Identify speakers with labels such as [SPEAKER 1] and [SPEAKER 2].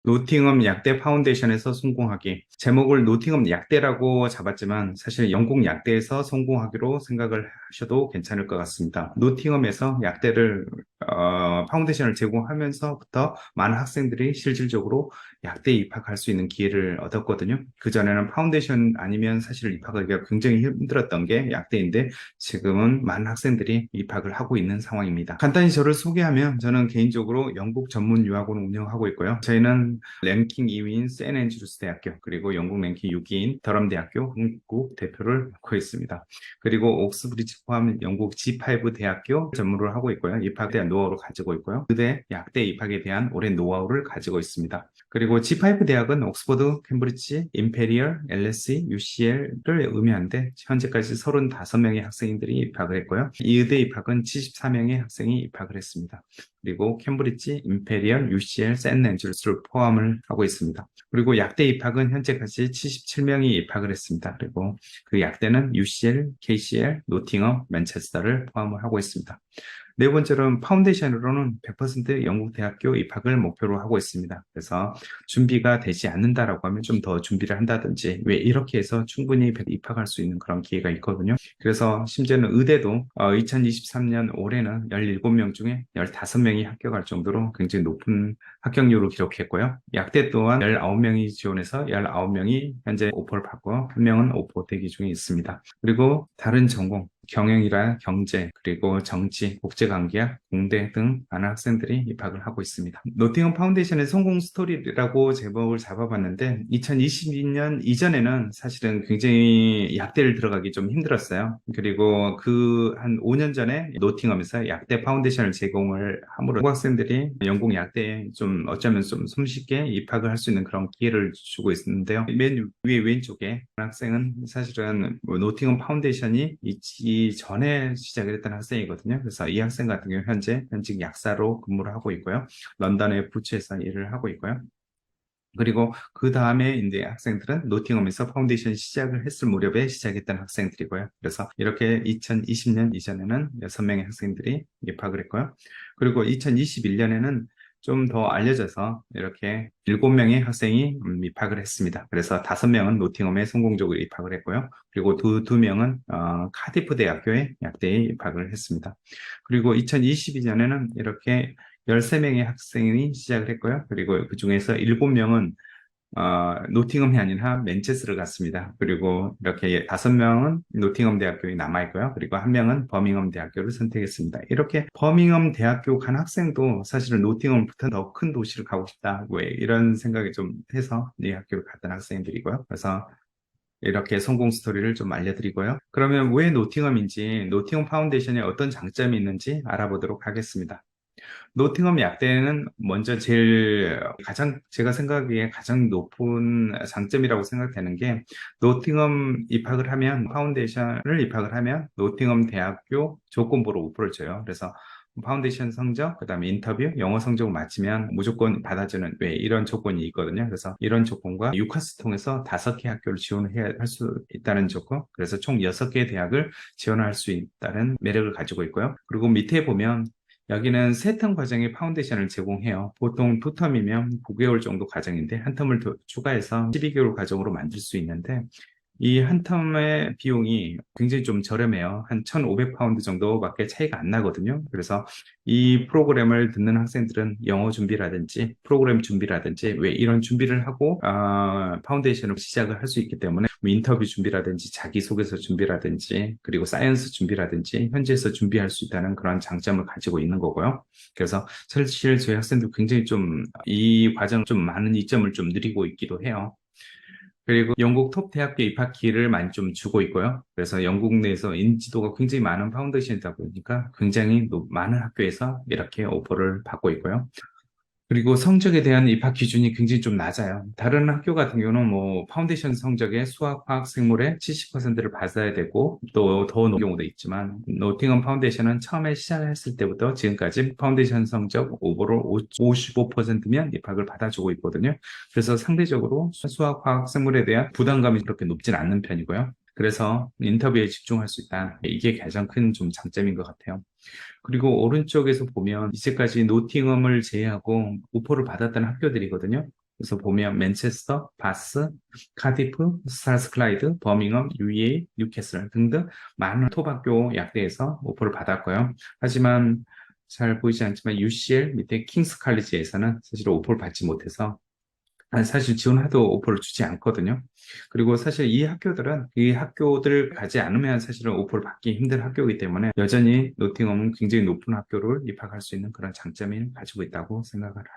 [SPEAKER 1] 노팅엄 약대 파운데이션에서 성공하기. 제목을 노팅엄 약대라고 잡았지만 사실 영국 약대에서 성공하기로 생각을 하셔도 괜찮을 것 같습니다. 노팅엄에서 약대를 파운데이션을 제공하면서부터 많은 학생들이 실질적으로 약대에 입학할 수 있는 기회를 얻었거든요. 그전에는 파운데이션 아니면 사실 입학하기가 굉장히 힘들었던 게 약대인데 지금은 많은 학생들이 입학을 하고 있는 상황입니다. 간단히 저를 소개하면 저는 개인적으로 영국 전문 유학원을 운영하고 있고요. 저희는 랭킹 2위인 샌앤드루스 대학교, 그리고 영국 랭킹 6위인 더럼 대학교 한국 대표를 맡고 있습니다. 그리고 옥스브리지 포함 영국 G5 대학교 전문으로 하고 있고요. 입학에 대한 노하우를 가지고 있고요. 의대, 약대 입학에 대한 오랜 노하우를 가지고 있습니다. 그리고 G5 대학은 옥스퍼드, 캠브리지, 임페리얼, LSE, UCL을 의미하는데 현재까지 35명의 학생들이 입학을 했고요. 이 의대 입학은 74명의 학생이 입학을 했습니다. 그리고 캠브리지, 임페리얼, UCL, 샌앤드루스를 포함을 하고 있습니다. 그리고 약대 입학은 현재까지 77명이 입학을 했습니다. 그리고 그 약대는 UCL, KCL, 노팅엄, 맨체스터를 포함을 하고 있습니다. 네 번째로는 파운데이션으로는 100% 영국 대학교 입학을 목표로 하고 있습니다. 그래서 준비가 되지 않는다라고 하면 좀 더 준비를 한다든지 왜 이렇게 해서 충분히 입학할 수 있는 그런 기회가 있거든요. 그래서 심지어는 의대도 2023년 올해는 17명 중에 15명이 합격할 정도로 굉장히 높은 합격률을 기록했고요. 약대 또한 19명이 지원해서 19명이 현재 오퍼를 받고 한 명은 오퍼 대기 중에 있습니다. 그리고 다른 전공 경영이나 경제, 그리고 정치, 국제관계학, 공대 등 많은 학생들이 입학을 하고 있습니다. 노팅엄 파운데이션의 성공 스토리라고 제목을 잡아봤는데 2022년 이전에는 사실은 굉장히 약대를 들어가기 좀 힘들었어요. 그리고 그 한 5년 전에 노팅엄에서 약대 파운데이션을 제공을 함으로 학생들이 영국 약대에 좀 어쩌면 좀 손쉽게 입학을 할 수 있는 그런 기회를 주고 있는데요. 맨 위에 왼쪽에 학생은 사실은 노팅엄 파운데이션이 있기 전에 시작을 했던 학생이거든요. 그래서 이 학생 같은 경우 현직 약사로 근무를 하고 있고요. 런던의 부츠에서 일을 하고 있고요. 그리고 그 다음에 이제 학생들은 노팅엄에서 파운데이션 시작을 했을 무렵에 시작했던 학생들이고요. 그래서 이렇게 2020년 이전에는 6명의 학생들이 입학을 했고요. 그리고 2021년에는 좀 더 알려져서 이렇게 7명의 학생이 입학을 했습니다. 그래서 5명은 노팅엄에 성공적으로 입학을 했고요. 그리고 두 명은 카디프 대학교에 약대에 입학을 했습니다. 그리고 2022년에는 이렇게 13명의 학생이 시작을 했고요. 그리고 그 중에서 7명은 노팅엄이 아니라 맨체스터를 갔습니다. 그리고 이렇게 5명은 노팅엄 대학교에 남아있고요. 그리고 1명은 버밍엄 대학교를 선택했습니다. 이렇게 버밍엄 대학교 간 학생도 사실은 노팅엄부터 더 큰 도시를 가고 싶다. 왜 이런 생각이 좀 해서 이 학교를 갔던 학생들이고요. 그래서 이렇게 성공 스토리를 좀 알려드리고요. 그러면 왜 노팅엄인지, 노팅엄 파운데이션에 어떤 장점이 있는지 알아보도록 하겠습니다. 노팅엄 약대는 먼저 가장 제가 생각하기에 가장 높은 장점이라고 생각되는 게 노팅엄 입학을 하면 파운데이션을 입학을 하면 노팅엄 대학교 조건부로 오퍼를 줘요. 그래서 파운데이션 성적, 그다음에 인터뷰, 영어 성적을 맞추면 무조건 받아주는 왜 이런 조건이 있거든요. 그래서 이런 조건과 유카스 통해서 5개 학교를 지원해야 할 수 있다는 조건, 그래서 총 6개 대학을 지원할 수 있다는 매력을 가지고 있고요. 그리고 밑에 보면 여기는 3텀 과정의 파운데이션을 제공해요. 보통 2텀이면 9개월 정도 과정인데 한 텀을 더 추가해서 12개월 과정으로 만들 수 있는데 이 한 텀의 비용이 굉장히 좀 저렴해요. 한 1,500파운드 정도밖에 차이가 안 나거든요. 그래서 이 프로그램을 듣는 학생들은 영어 준비라든지 프로그램 준비라든지 왜 이런 준비를 하고 파운데이션을 시작을 할 수 있기 때문에 뭐 인터뷰 준비라든지 자기소개서 준비라든지 그리고 사이언스 준비라든지 현지에서 준비할 수 있다는 그런 장점을 가지고 있는 거고요. 그래서 사실 저희 학생들 굉장히 좀 이 과정 좀 많은 이점을 좀 누리고 있기도 해요. 그리고 영국 톱 대학교 입학 기회를 많이 좀 주고 있고요. 그래서 영국 내에서 인지도가 굉장히 많은 파운데이션이다 보니까 굉장히 많은 학교에서 이렇게 오퍼를 받고 있고요. 그리고 성적에 대한 입학 기준이 굉장히 좀 낮아요. 다른 학교 같은 경우는 뭐 파운데이션 성적의 수학, 화학, 생물의 70%를 받아야 되고 또 더 높은 경우도 있지만 노팅엄 파운데이션은 처음에 시작했을 때부터 지금까지 파운데이션 성적 오버롤 55%면 입학을 받아주고 있거든요. 그래서 상대적으로 수학, 화학, 생물에 대한 부담감이 그렇게 높진 않는 편이고요. 그래서 인터뷰에 집중할 수 있다. 이게 가장 큰 좀 장점인 것 같아요. 그리고 오른쪽에서 보면 이제까지 노팅엄을 제외하고 오퍼를 받았던 학교들이거든요. 그래서 보면 맨체스터, 바스, 카디프, 스트라스클라이드, 버밍엄, UEA, 뉴캐슬 등등 많은 톱학교 약대에서 오퍼를 받았고요. 하지만 잘 보이지 않지만 UCL 밑에 킹스 칼리지에서는 사실 오퍼를 받지 못해서 사실 지원해도 오퍼를 주지 않거든요. 그리고 사실 이 학교들은 이 학교들 가지 않으면 사실은 오퍼를 받기 힘든 학교이기 때문에 여전히 노팅엄은 굉장히 높은 학교를 입학할 수 있는 그런 장점을 가지고 있다고 생각을 합니다.